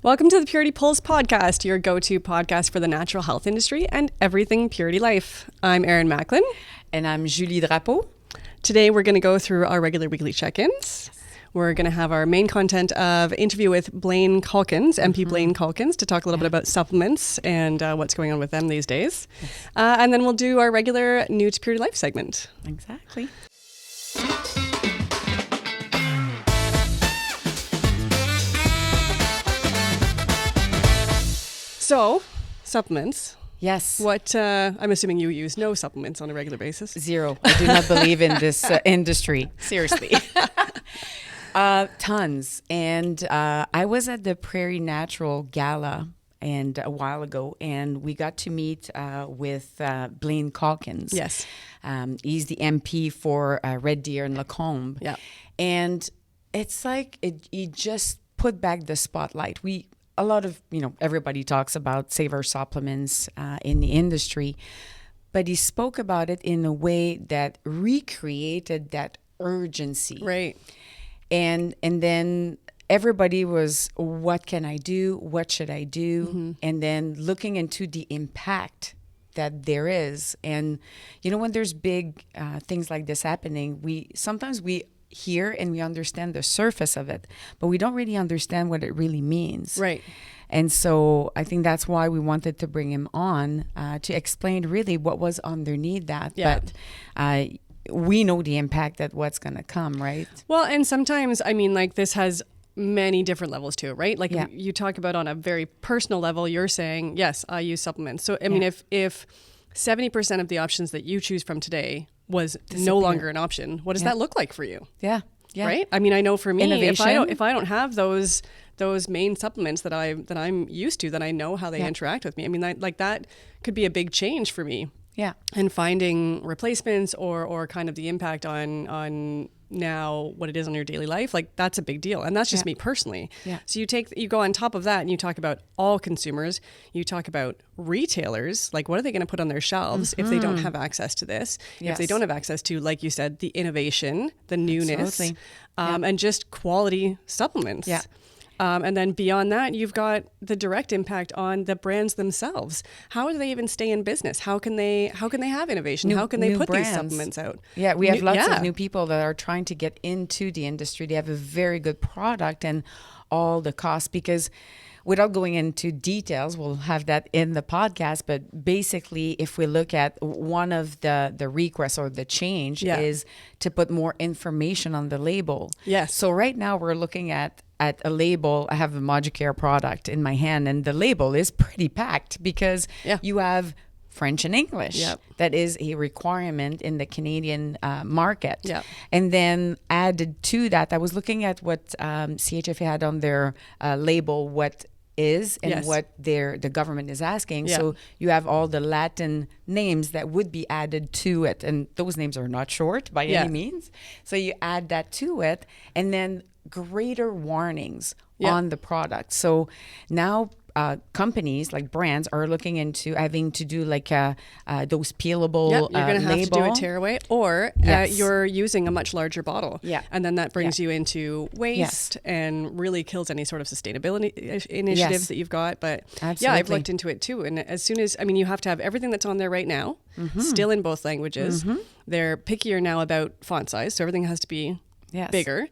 Welcome to the Purity Pulse podcast, your go-to podcast for the natural health industry and everything Purity Life. I'm Erin Macklin. And I'm Julie Drapeau. Today we're going to go through our regular weekly check-ins. We're going to have our main content of interview with Blaine Calkins, MP Blaine Calkins, to talk a little bit about supplements and what's going on with them these days. And then we'll do our regular New to Purity Life segment. Exactly. So, supplements. Yes. What, I'm assuming you use no supplements on a regular basis. Zero. I do not believe in this industry. Seriously. Tons. And I was at the Prairie Natural Gala and a while ago, and we got to meet with Blaine Calkins. Yes. He's the MP for Red Deer and Lacombe. Yeah. And it's like he just put back the spotlight. A lot of, everybody talks about saver supplements in the industry, but he spoke about it in a way that recreated that urgency. Right. And then everybody was, what can I do? What should I do? Mm-hmm. And then looking into the impact that there is. And, when there's big things like this happening, sometimes we hear and we understand the surface of it, but we don't really understand what it really means. Right. And so I think that's why we wanted to bring him on to explain really what was underneath that. Yeah. But we know the impact that what's going to come, right? Well, and sometimes, this has many different levels to it, right? Like you talk about on a very personal level, you're saying, yes, I use supplements. So, if 70% of the options that you choose from today was no longer an option, what does that look like for you? Yeah. Yeah. Right? I know for me, Innovation. if I don't have those main supplements that I'm used to, that I know how they interact with me. That could be a big change for me. Yeah. And finding replacements or kind of the impact on now what it is on your daily life, that's a big deal. And that's just me personally. Yeah. So you go on top of that and you talk about all consumers, you talk about retailers, what are they going to put on their shelves if they don't have access to this, if they don't have access to, like you said, the innovation, the newness, and just quality supplements. Yeah. And then beyond that, you've got the direct impact on the brands themselves. How do they even stay in business? How can they have innovation? How can they put these supplements out? Yeah, we have lots of new people that are trying to get into the industry. They have a very good product and all the costs, because without going into details, we'll have that in the podcast, but basically if we look at one of the requests or the change is to put more information on the label. Yes. So right now we're looking at a label. I have a Moducare product in my hand, and the label is pretty packed because you have French and English. Yep. That is a requirement in the Canadian market. Yep. And then added to that, I was looking at what CHFA had on their label, what is and what the government is asking. Yeah. So you have all the Latin names that would be added to it. And those names are not short by any means. So you add that to it, and then greater warnings on the product. So now companies like brands are looking into having to do those peelable you're going to have to do a tearaway, or you're using a much larger bottle. Yeah. And then that brings you into waste and really kills any sort of sustainability initiatives that you've got. But I've looked into it too. And as soon as, you have to have everything that's on there right now, still in both languages. They're pickier now about font size, so everything has to be bigger.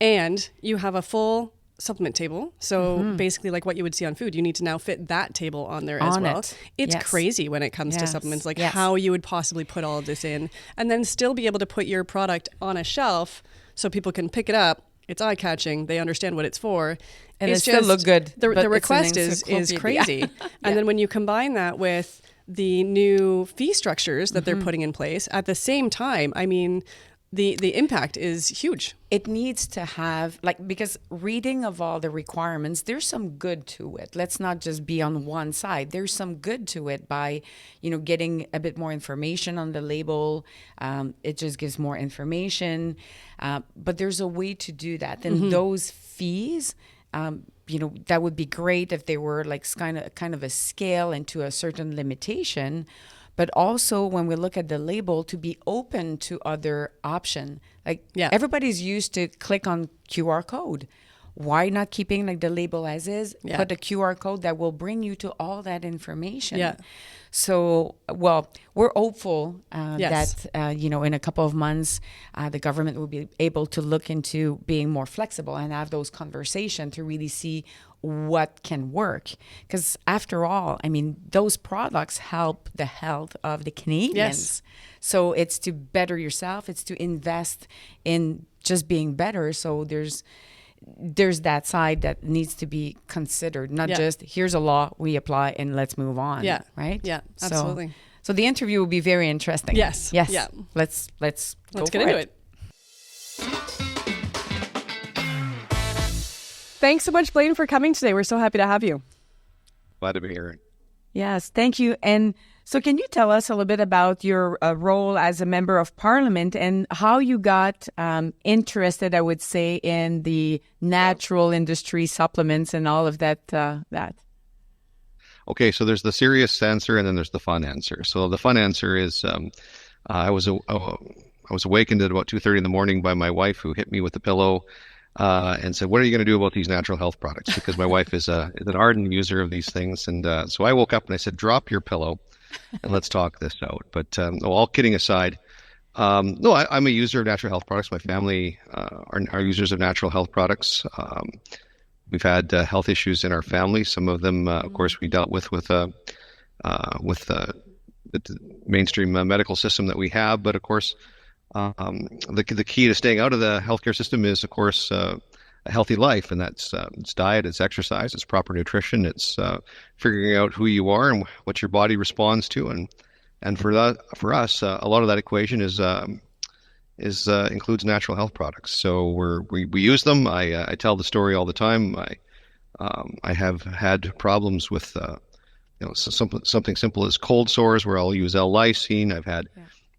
And you have a full supplement table. So basically like what you would see on food, you need to now fit that table on there as well. It's crazy when it comes to supplements, how you would possibly put all of this in and then still be able to put your product on a shelf so people can pick it up. It's eye-catching. They understand what it's for. And it still look good. The request is crazy. And then when you combine that with the new fee structures that they're putting in place at the same time, the impact is huge. It needs to have, because reading of all the requirements, there's some good to it. Let's not just be on one side. There's some good to it by, getting a bit more information on the label. It just gives more information. But there's a way to do that. And those fees, that would be great if they were kind of a scale into a certain limitation. But also when we look at the label, to be open to other option. Everybody's used to click on QR code. why not keeping like the label as is? Yeah. Put a QR code that will bring you to all that information. Yeah. So, well, we're hopeful that, in a couple of months, the government will be able to look into being more flexible and have those conversations to really see what can work. Because after all, I mean, those products help the health of the Canadians. Yes. So it's to better yourself. It's to invest in just being better. So there's that side that needs to be considered, not just here's a law, we apply and let's move on. Yeah. Right? Yeah, absolutely. So the interview will be very interesting. Yes. Yes. Yeah. Let's get into it. Thanks so much, Blaine, for coming today. We're so happy to have you. Glad to be here. Yes, thank you. And so can you tell us a little bit about your role as a member of parliament and how you got interested, I would say, in the natural industry supplements and all of that? Okay, so there's the serious answer and then there's the fun answer. So the fun answer is I was awakened at about 2:30 in the morning by my wife, who hit me with a pillow and said, "What are you going to do about these natural health products?" Because my wife is an ardent user of these things. And so I woke up and I said, "Drop your pillow and let's talk this out." But all kidding aside, I'm a user of natural health products. My family are users of natural health products. We've had health issues in our family. Some of them, of course, we dealt with the mainstream medical system that we have. But of course, the key to staying out of the healthcare system is, of course, a healthy life, and that's it's diet, it's exercise, it's proper nutrition, it's figuring out who you are and what your body responds to, and for us, a lot of that equation includes natural health products. So we use them. I tell the story all the time. I have had problems with something simple as cold sores, where I'll use L-lysine. I've had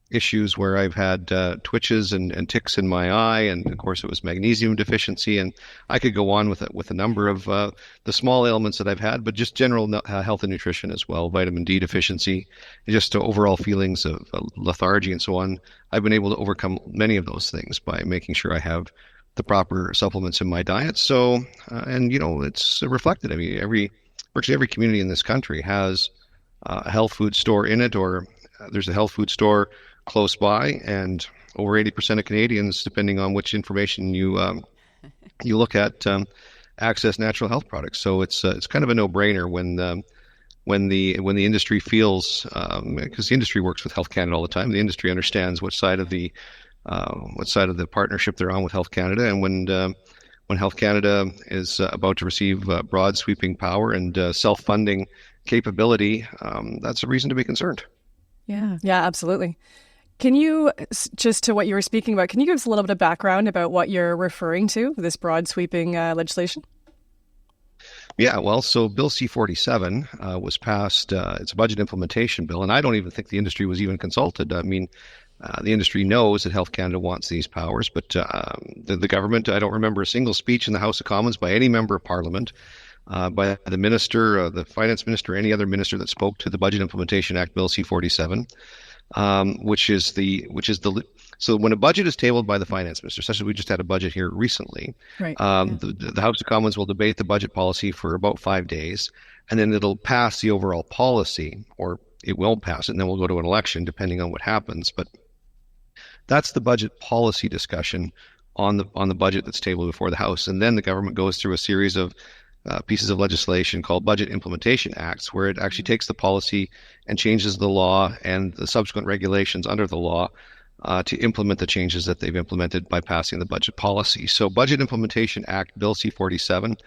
issues where I've had twitches and ticks in my eye, and of course it was magnesium deficiency, and I could go on with a number of the small ailments that I've had, but just general health and nutrition as well, vitamin D deficiency, and just overall feelings of lethargy and so on. I've been able to overcome many of those things by making sure I have the proper supplements in my diet. So, and it's reflected. I mean, virtually every community in this country has a health food store in it, or there's a health food store close by, and over 80% of Canadians, depending on which information you look at, access natural health products. So it's kind of a no-brainer when the industry feels, because the industry works with Health Canada all the time. The industry understands what side of the partnership they're on with Health Canada, and when Health Canada is about to receive broad sweeping power and self-funding capability, that's a reason to be concerned. Yeah, absolutely. Can you, just to what you were speaking about, can you give us a little bit of background about what you're referring to, this broad sweeping legislation? Yeah, well, so Bill C-47 was passed. It's a budget implementation bill, and I don't even think the industry was even consulted. I mean, the industry knows that Health Canada wants these powers, but the government, I don't remember a single speech in the House of Commons by any member of Parliament, by the minister, the finance minister, any other minister that spoke to the Budget Implementation Act, Bill C-47. So when a budget is tabled by the finance minister, such as we just had a budget here recently, right. The House of Commons will debate the budget policy for about 5 days, and then it'll pass the overall policy, or it won't pass it, and then we'll go to an election depending on what happens. But that's the budget policy discussion on the budget that's tabled before the House, and then the government goes through a series of pieces of legislation called Budget Implementation Acts, where it actually takes the policy and changes the law and the subsequent regulations under the law to implement the changes that they've implemented by passing the budget policy. So Budget Implementation Act, Bill C-47,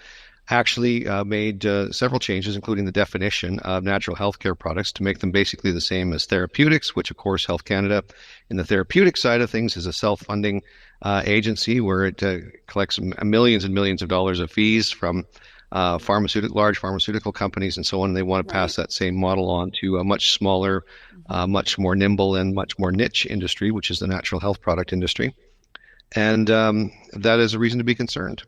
actually made several changes, including the definition of natural healthcare products to make them basically the same as therapeutics, which, of course, Health Canada, in the therapeutic side of things, is a self-funding agency where it collects millions and millions of dollars of fees from large pharmaceutical companies and so on. And they want to pass that same model on to a much smaller, much more nimble and much more niche industry, which is the natural health product industry. And that is a reason to be concerned.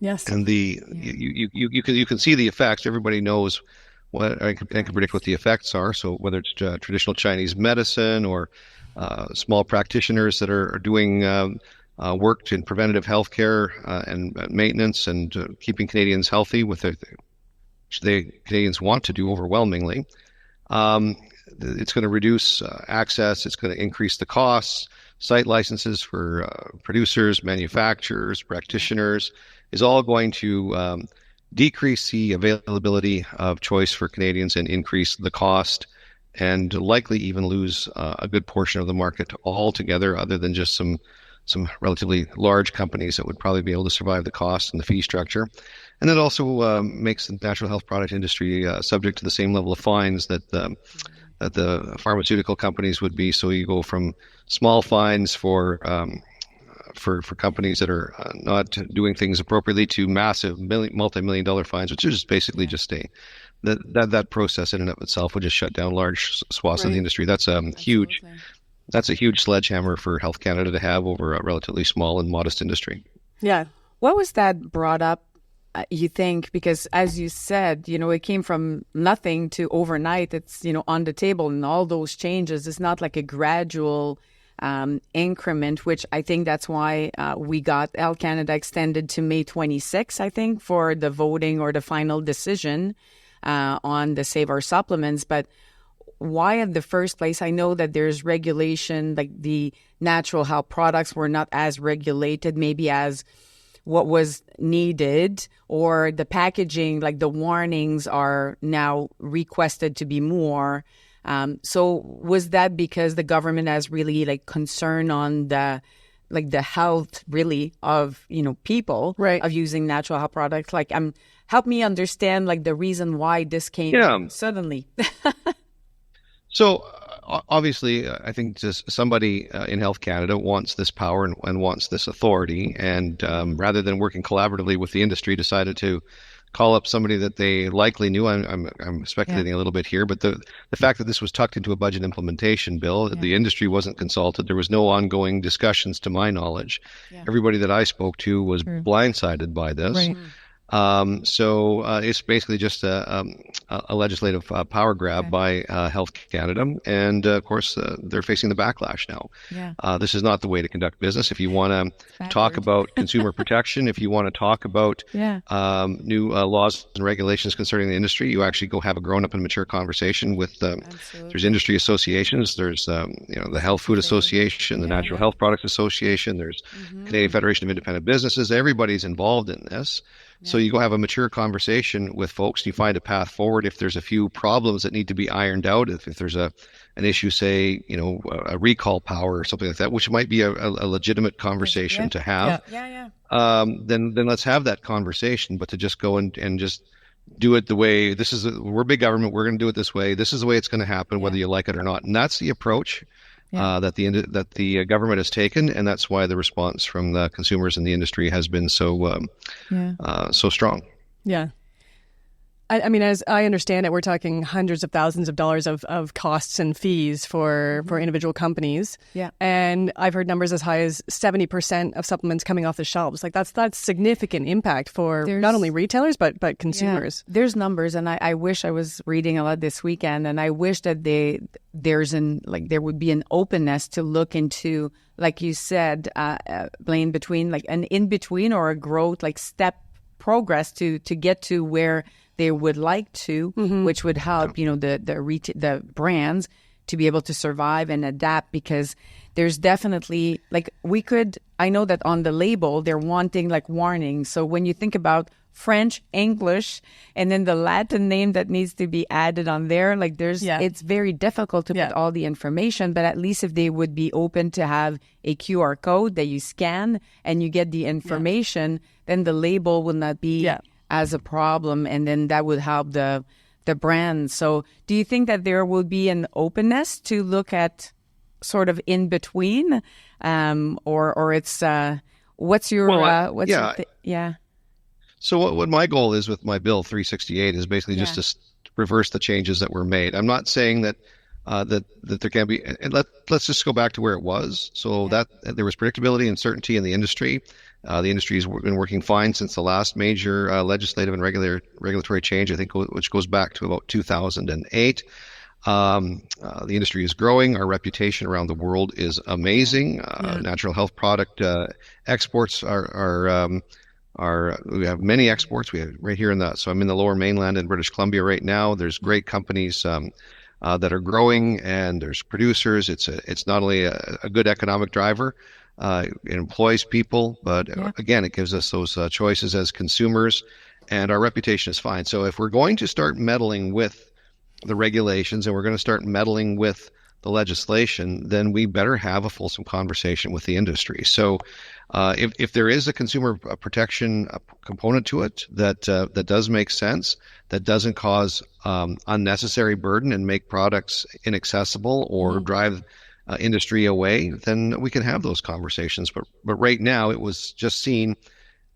Yes. And you can see the effects. Everybody knows what and can predict what the effects are. So whether it's traditional Chinese medicine or small practitioners that are doing worked in preventative health care and maintenance and keeping Canadians healthy, which the Canadians want to do overwhelmingly. It's going to reduce access. It's going to increase the costs. Site licenses for producers, manufacturers, practitioners is all going to decrease the availability of choice for Canadians and increase the cost, and likely even lose a good portion of the market altogether, other than just some relatively large companies that would probably be able to survive the cost and the fee structure. And that also makes the natural health product industry subject to the same level of fines that the pharmaceutical companies would be. So you go from small fines for companies that are not doing things appropriately to massive multi-million dollar fines, which is basically just that process in and of itself would just shut down large swaths of the industry. That's huge. That's a huge sledgehammer for Health Canada to have over a relatively small and modest industry. Yeah. What was that brought up, you think? Because as you said, it came from nothing to overnight. It's, on the table, and all those changes. It's not like a gradual increment, which I think that's why we got Health Canada extended to May 26, I think, for the voting or the final decision on the Save Our Supplements. But why in the first place? I know that there's regulation, like the natural health products were not as regulated maybe as what was needed, or the packaging, like the warnings are now requested to be more. So was that because the government has really concern on the health really of, people, right, of using natural health products? Help me understand the reason why this came suddenly. So obviously, I think just somebody in Health Canada wants this power and wants this authority, and rather than working collaboratively with the industry, decided to call up somebody that they likely knew. I'm speculating a little bit here, but the fact that this was tucked into a budget implementation bill, the industry wasn't consulted. There was no ongoing discussions, to my knowledge. Everybody that I spoke to was blindsided by this. Right. So it's basically just a legislative power grab by Health Canada, and of course they're facing the backlash now. This is not the way to conduct business. If you want to talk about consumer protection, if you want to talk about new laws and regulations concerning the industry, you actually go have a grown-up and mature conversation with. There's industry associations. There's the Health Food Association, the Natural Health Products Association. There's Canadian Federation of Independent Businesses. Everybody's involved in this. So you go have a mature conversation with folks, and you find a path forward. If there's a few problems that need to be ironed out, if there's an issue, say, a recall power or something like that, which might be a legitimate conversation to have, then let's have that conversation. But to just go and just do it the way we're big government, we're going to do it this way. This is the way it's going to happen, whether you like it or not. And that's the approach that the government has taken, and that's why the response from the consumers and the industry has been so strong. Yeah. I mean, as I understand it, we're talking hundreds of thousands of dollars of costs and fees for individual companies. Yeah. And I've heard numbers as high as 70% of supplements coming off the shelves. that's significant impact for not only retailers, but consumers. Yeah. There's numbers, and I wish I was reading a lot this weekend, and I wish that there would be an openness to look into, like you said, Blaine, between an in-between or a growth, step progress to get to where they would like to, which would help, the brands to be able to survive and adapt, because there's definitely I know that on the label, they're wanting warnings. So when you think about French, English, and then the Latin name that needs to be added on there, it's very difficult to put all the information, but at least if they would be open to have a QR code that you scan and you get the information, then the label will not be as a problem, and then that would help the brand. So do you think that there will be an openness to look at sort of in between, or it's what's your So what my goal is with my bill 368 is basically just to reverse the changes that were made. I'm not saying that that there can be, and let's just go back to where it was. So that there was predictability and certainty in the industry. The industry has been working fine since the last major legislative and regulatory change, I think, which goes back to about 2008. The industry is growing. Our reputation around the world is amazing. Natural health product exports we have many exports. We have right here so I'm in the Lower Mainland in British Columbia right now. There's great companies that are growing, and there's producers. It's not only a good economic driver, it employs people, but again, it gives us those choices as consumers, and our reputation is fine. So if we're going to start meddling with the regulations and we're going to start meddling with the legislation, then we better have a fulsome conversation with the industry. So if there is a consumer protection component to it that does make sense, that doesn't cause unnecessary burden and make products inaccessible or drive industry away, then we can have those conversations. But right now, it was just seen,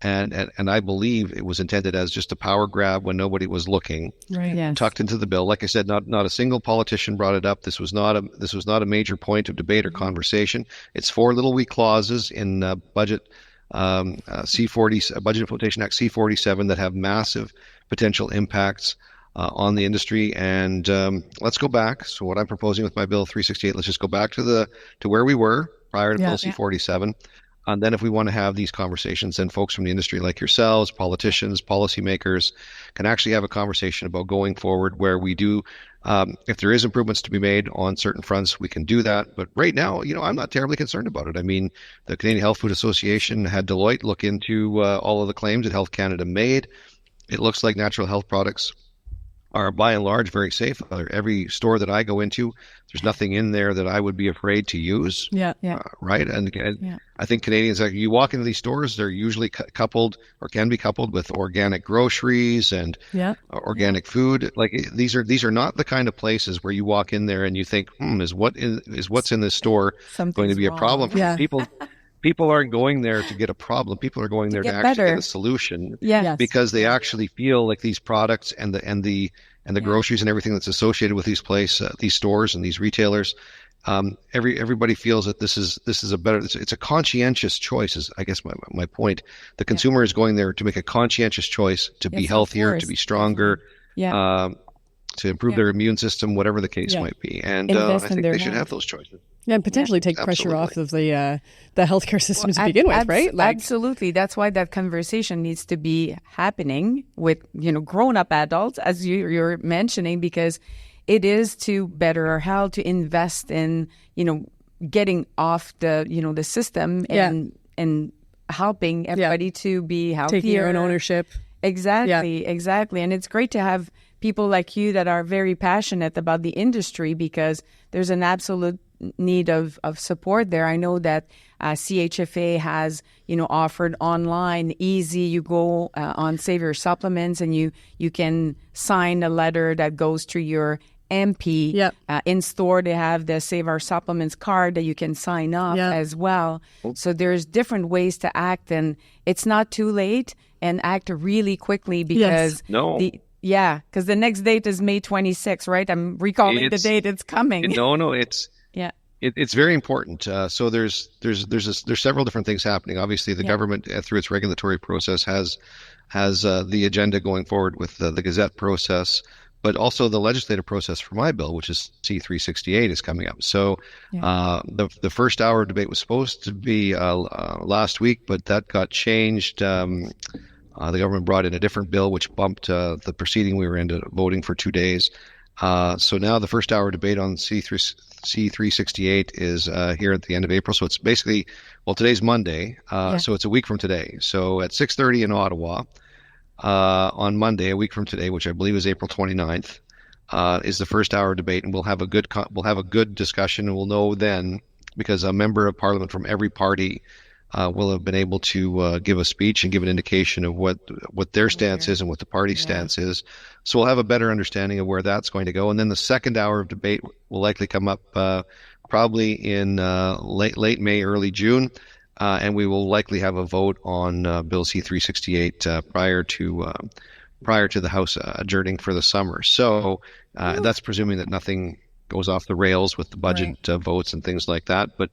and I believe it was intended as just a power grab when nobody was looking, right? Yes. Tucked into the bill. Like I said, not a single politician brought it up. This was not a major point of debate or conversation. It's 4 little wee clauses in budget C40 Budget Implementation Act C47 that have massive potential impacts on the industry. And let's go back. So what I'm proposing with my Bill 368, let's just go back to where we were prior to Bill C47. And then if we want to have these conversations, then folks from the industry like yourselves, politicians, policymakers, can actually have a conversation about going forward where we do, if there is improvements to be made on certain fronts, we can do that. But right now, I'm not terribly concerned about it. I mean, the Canadian Health Food Association had Deloitte look into all of the claims that Health Canada made. It looks like natural health products are by and large very safe. Every store that I go into, there's nothing in there that I would be afraid to use. Right. And I think Canadians, you walk into these stores, they're usually coupled or can be coupled with organic groceries and organic food. Like these are not the kind of places where you walk in there and you think, is what's in this store going to be a problem? People aren't going there to get a problem. People are going there to actually get a solution. Because they actually feel like these products and the groceries and everything that's associated with these stores and these retailers, everybody feels that this is a better. It's a conscientious choice. Is I guess my point. The consumer is going there to make a conscientious choice to be healthier, to be stronger. To improve their immune system, whatever the case might be. And I think they should have those choices. Yeah, and potentially take pressure off of the healthcare system to begin with, right? Absolutely. That's why that conversation needs to be happening with, grown-up adults, as you're mentioning, because it is to better our health, to invest in, getting off the system and helping everybody to be healthier. Taking your own ownership. Exactly. And it's great to have people like you that are very passionate about the industry, because there's an absolute need of support there. I know that CHFA has, offered online, easy. You go on Save Your Supplements and you can sign a letter that goes to your MP. In store, they have the Save Our Supplements card that you can sign up as well. So there's different ways to act, and it's not too late, and act really quickly, because because the next date is May 26th, right? I'm recalling the date. It's coming. It's very important. So there's several different things happening. Obviously, the government, through its regulatory process, has the agenda going forward with the Gazette process, but also the legislative process for my bill, which is C368, is coming up. So the first hour of debate was supposed to be last week, but that got changed. The government brought in a different bill, which bumped the proceeding we were in voting for 2 days. So now the first hour debate on C368 is here at the end of April. So it's basically, today's Monday, so it's a week from today. So at 6:30 in Ottawa on Monday, a week from today, which I believe is April 29th, is the first hour debate, and we'll have a good discussion, and we'll know then, because a member of Parliament from every party will have been able to give a speech and give an indication of what their stance is and what the party stance is. So we'll have a better understanding of where that's going to go. And then the second hour of debate will likely come up probably in late May, early June, and we will likely have a vote on Bill C-368 prior to the House adjourning for the summer. So that's presuming that nothing goes off the rails with the budget votes and things like that. But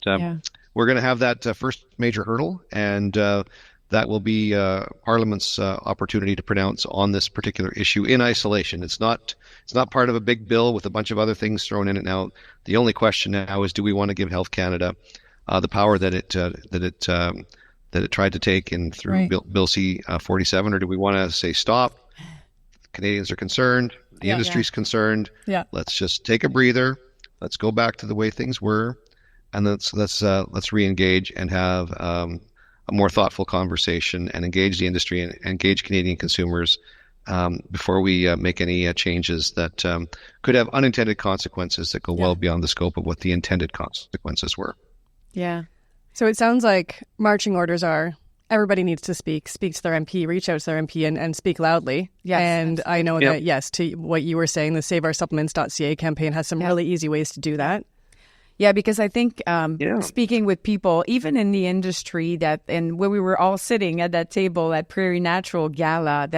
we're going to have that first major hurdle, and that will be Parliament's opportunity to pronounce on this particular issue in isolation. It's not part of a big bill with a bunch of other things thrown in it now. The only question now is, do we want to give Health Canada the power that it tried to take in through Bill C-47, or do we want to say stop? Canadians are concerned. The industry's concerned. Yeah. Let's just take a breather. Let's go back to the way things were, and let's re-engage and have a more thoughtful conversation and engage the industry and engage Canadian consumers before we make any changes that could have unintended consequences that go well beyond the scope of what the intended consequences were. Yeah. So it sounds like marching orders are everybody needs to speak to their MP, reach out to their MP and speak loudly. Yes. And I know that, yes, to what you were saying, the SaveOurSupplements.ca campaign has some really easy ways to do that. Yeah, because I think speaking with people, even in the industry, and when we were all sitting at that table at Prairie Natural Gala,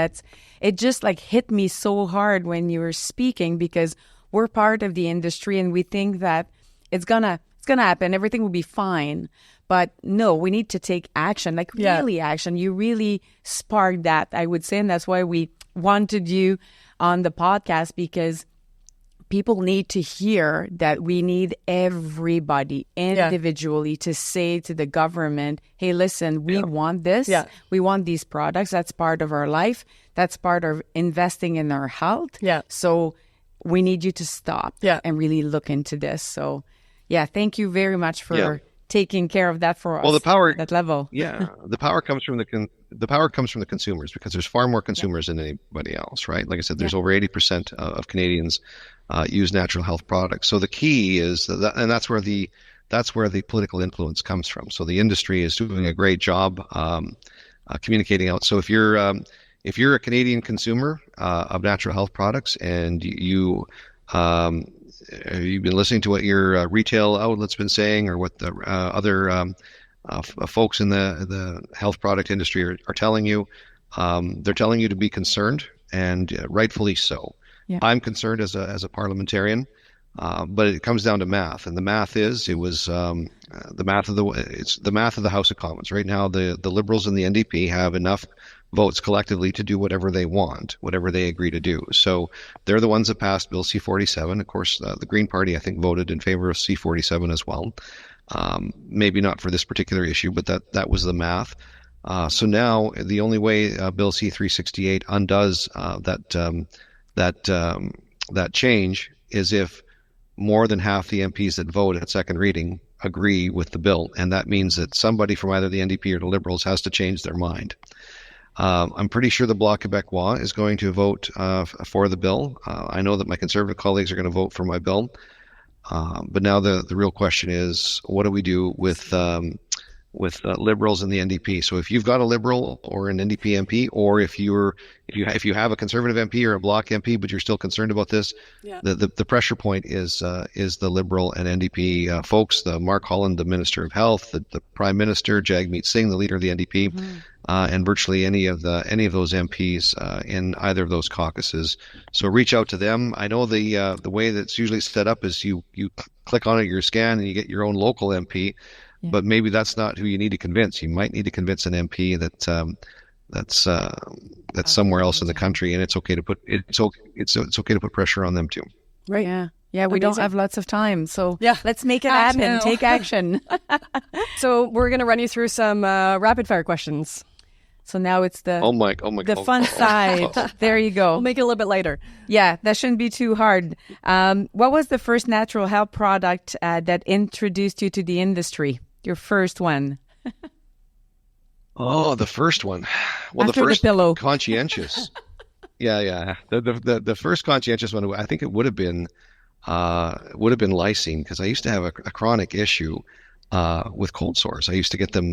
it just like hit me so hard when you were speaking, because we're part of the industry and we think that it's gonna happen, everything will be fine. But no, we need to take action, like really action. You really sparked that, I would say, and that's why we wanted you on the podcast, because people need to hear that we need everybody individually to say to the government, hey, listen, we want this. Yeah. We want these products. That's part of our life. That's part of investing in our health. Yeah. So we need you to stop and really look into this. So, thank you very much for taking care of that for us. Well, the power, that level. The power comes from the consumers, because there's far more consumers than anybody else, right? Like I said, there's over 80% of Canadians use natural health products. So the key is and that's where the political influence comes from. So the industry is doing a great job communicating out. So if you're a Canadian consumer of natural health products and you've been listening to what your retail outlet's been saying, or what the other folks in the health product industry are telling you, they're telling you to be concerned, and rightfully so. Yeah. I'm concerned as a parliamentarian, but it comes down to math, and the math is the math of the House of Commons right now. The Liberals and the NDP have enough votes collectively to do whatever they want, whatever they agree to do. So they're the ones that passed Bill C-47. Of course, the Green Party, I think, voted in favor of C-47 as well. Maybe not for this particular issue, but that was the math. So now the only way Bill C-368 undoes that change is if more than half the MPs that vote at second reading agree with the bill, and that means that somebody from either the NDP or the Liberals has to change their mind. I'm pretty sure the Bloc Québécois is going to vote for the bill. I know that my Conservative colleagues are going to vote for my bill. But now the real question is, what do we do with Liberals and the NDP? So if you've got a Liberal or an NDP MP, or if you have a Conservative MP or a Bloc MP, but you're still concerned about this, the pressure point is the Liberal and NDP folks. The Mark Holland, the Minister of Health, the Prime Minister, Jagmeet Singh, the leader of the NDP, and virtually any of those MPs in either of those caucuses. So reach out to them. I know the way that's usually set up is you click on it, your scan, and you get your own local MP. Yeah. But maybe that's not who you need to convince. You might need to convince an MP that's somewhere else in the country, and it's okay to put pressure on them too. Right. Yeah. Yeah. We don't have lots of time, so let's make it happen. Take action. So we're going to run you through some rapid fire questions. So now it's the the fun side. There you go. We'll make it a little bit lighter. Yeah, that shouldn't be too hard. What was the first natural health product that introduced you to the industry? Your first one. The first one. Well, After the first pillow. Conscientious. Yeah. The first conscientious one, I think it would have been lysine, because I used to have a chronic issue with cold sores. I used to get them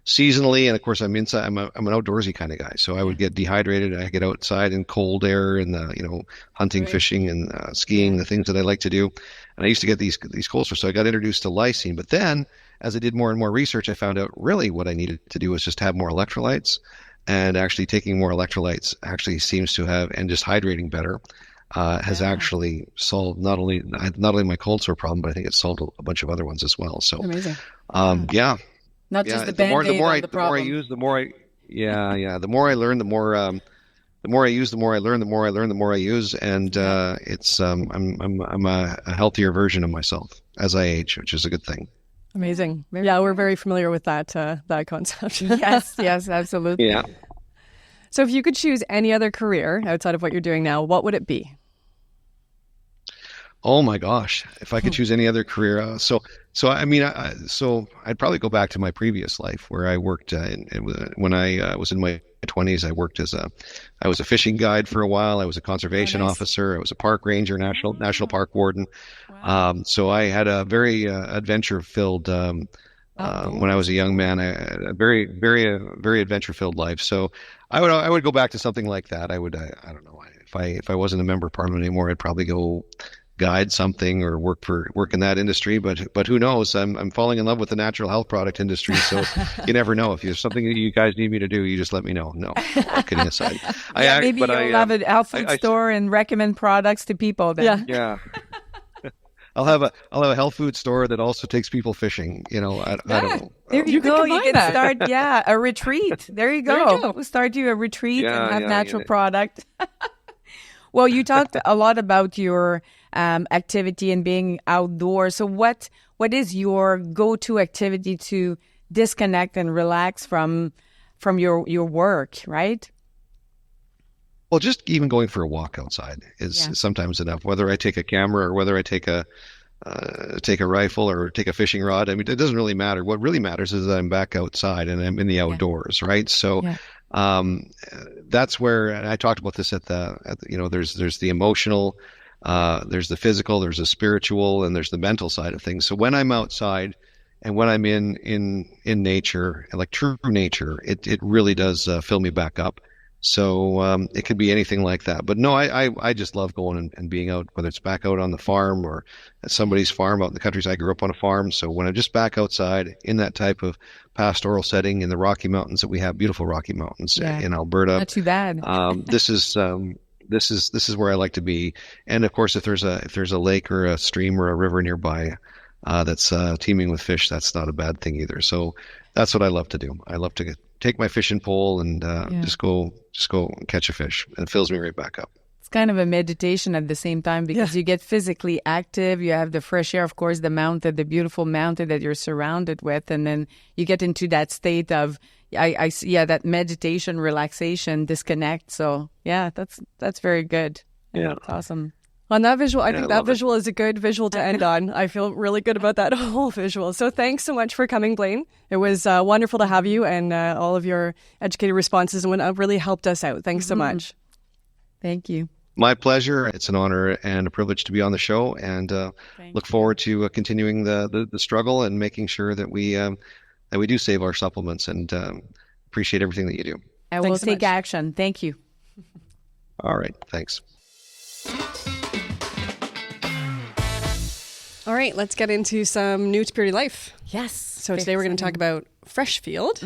seasonally, and of course I'm an outdoorsy kind of guy, so I would get dehydrated. I get outside in cold air and hunting, fishing, and skiing, the things that I like to do. And I used to get these cold sores, so I got introduced to lysine. But then, as I did more and more research, I found out really what I needed to do was just have more electrolytes, and actually taking more electrolytes actually seems to have, and just hydrating better, has actually solved not only my cold sore problem, but I think it's solved a bunch of other ones as well. So, amazing. Not just the Band-Aid on the problem. The more I use, the more I learn, the more I use, the more I learn, the more I learn, the more I use, and it's I'm a healthier version of myself as I age, which is a good thing. Amazing. Yeah, we're very familiar with that concept. Yes, absolutely. Yeah. So if you could choose any other career outside of what you're doing now, what would it be? Oh my gosh! If I could choose any other career, so I'd probably go back to my previous life where I worked. When I was in my 20s, I worked I was a fishing guide for a while. I was a conservation officer. I was a park ranger, national park warden. Wow. So I had a very adventure-filled. When I was a young man, a very adventure-filled life. So I would go back to something like that. I don't know, if I wasn't a member of parliament anymore, I'd probably go guide something or work in that industry, but who knows? I'm falling in love with the natural health product industry, so you never know. If there's something that you guys need me to do, you just let me know. No, kidding aside. Maybe you'll have an health food store and recommend products to people then. Yeah. I'll have a health food store that also takes people fishing. I don't know. There you go. You can start a retreat. There you go. We'll start you a retreat and have natural product. Well, you talked a lot about your activity and being outdoors. So what is your go-to activity to disconnect and relax from your work, right? Well, just even going for a walk outside is sometimes enough. Whether I take a camera or whether I take a rifle or take a fishing rod, I mean, it doesn't really matter. What really matters is that I'm back outside and I'm in the outdoors, right? So that's where, and I talked about this at there's the emotional, there's the physical, there's the spiritual, and there's the mental side of things. So when I'm outside and when I'm in nature, like true nature, it really does fill me back up. So it could be anything like that. But no, I just love going and being out, whether it's back out on the farm or at somebody's farm out in the countryside. I grew up on a farm. So when I'm just back outside in that type of pastoral setting in the Rocky Mountains that we have, beautiful Rocky Mountains in Alberta. Not too bad. This is where I like to be. And of course, if there's a lake or a stream or a river nearby that's teeming with fish, that's not a bad thing either. So that's what I love to do. I love to take my fishing pole and just go and catch a fish, and it fills me right back up. It's kind of a meditation at the same time because you get physically active. You have the fresh air, of course, the beautiful mountain that you're surrounded with, and then you get into that state of that meditation, relaxation, disconnect. So that's very good. Yeah, that's awesome. On that visual, I think that visual is a good visual to end on. I feel really good about that whole visual. So thanks so much for coming, Blaine. It was wonderful to have you, and all of your educated responses and what really helped us out. Thanks so much. Thank you. My pleasure. It's an honor and a privilege to be on the show, and look forward to continuing the struggle and making sure that we do save our supplements, and appreciate everything that you do. I will take action. Thank you. All right. Thanks. All right, let's get into some new to Purity Life. Yes. So today we're going to talk about Freshfield,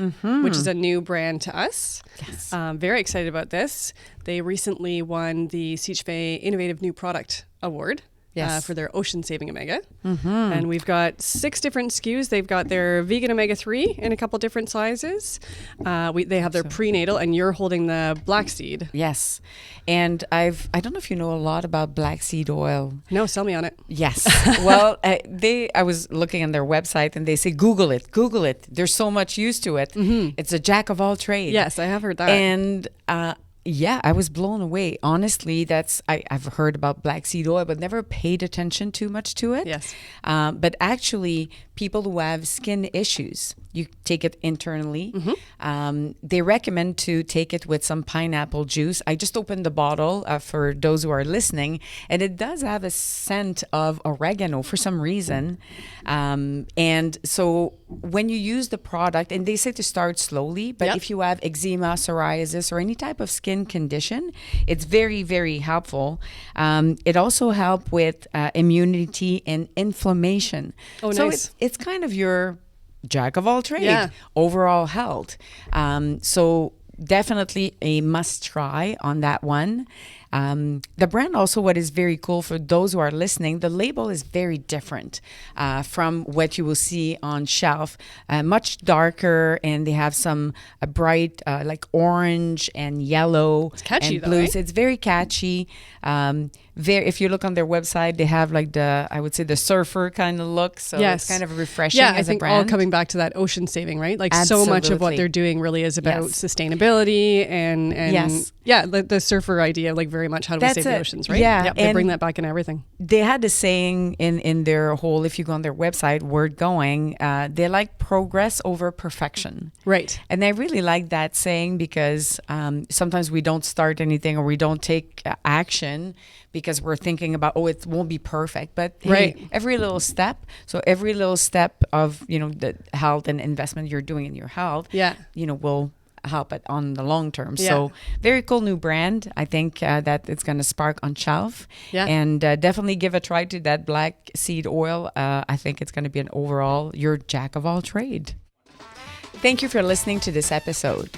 which is a new brand to us. Yes. Very excited about this. They recently won the Sichfei Innovative New Product Award. For their ocean saving omega. And we've got 6 different SKUs. They've got their vegan omega-3 in a couple different sizes. They have their prenatal, and you're holding the black seed. Yes. And I don't know if you know a lot about black seed oil. No, sell me on it. Yes. Well, I was looking on their website and they say, Google it. There's so much use to it. It's a jack of all trades. Yes, I have heard that. And I was blown away. Honestly, I've heard about black seed oil, but never paid attention too much to it. Yes. But actually, people who have skin issues, you take it internally. They recommend to take it with some pineapple juice. I just opened the bottle for those who are listening, and it does have a scent of oregano for some reason. And so when you use the product, and they say to start slowly, but if you have eczema, psoriasis, or any type of skin condition, it's very, very helpful. It also helps with immunity and inflammation. Oh, so nice. It's kind of your jack of all trades, overall health. So definitely a must try on that one. The brand also, what is very cool for those who are listening, the label is very different from what you will see on shelf. Much darker, and they have some bright like orange and yellow. It's catchy and blues. though, eh? It's very catchy. If you look on their website, they have like I would say the surfer kind of look. So it's kind of refreshing as a brand. All coming back to that ocean saving, right? Like so much of what they're doing really is about sustainability and the surfer idea, like very much how do we save the oceans, right? Yeah. They bring that back in everything. They had a saying in their whole, if you go on their website, word going, they like progress over perfection. Right. And I really like that saying because sometimes we don't start anything or we don't take action because we're thinking about, it won't be perfect. But every little step of, the health and investment you're doing in your health, will help it on the long term. So very cool new brand. I think that it's going to spark on shelf. And definitely give a try to that black seed oil. I think it's going to be an overall, your jack of all trade. Thank you for listening to this episode.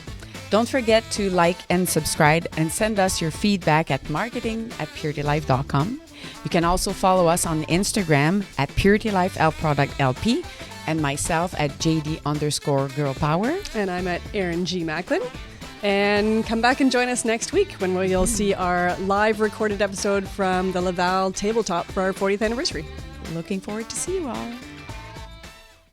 Don't forget to like and subscribe and send us your feedback at marketing@puritylife.com. You can also follow us on Instagram at PurityLifeLProductLP and myself at JD_girlpower. And I'm at Erin G. Macklin. And come back and join us next week when you'll see our live recorded episode from the Laval tabletop for our 40th anniversary. Looking forward to see you all.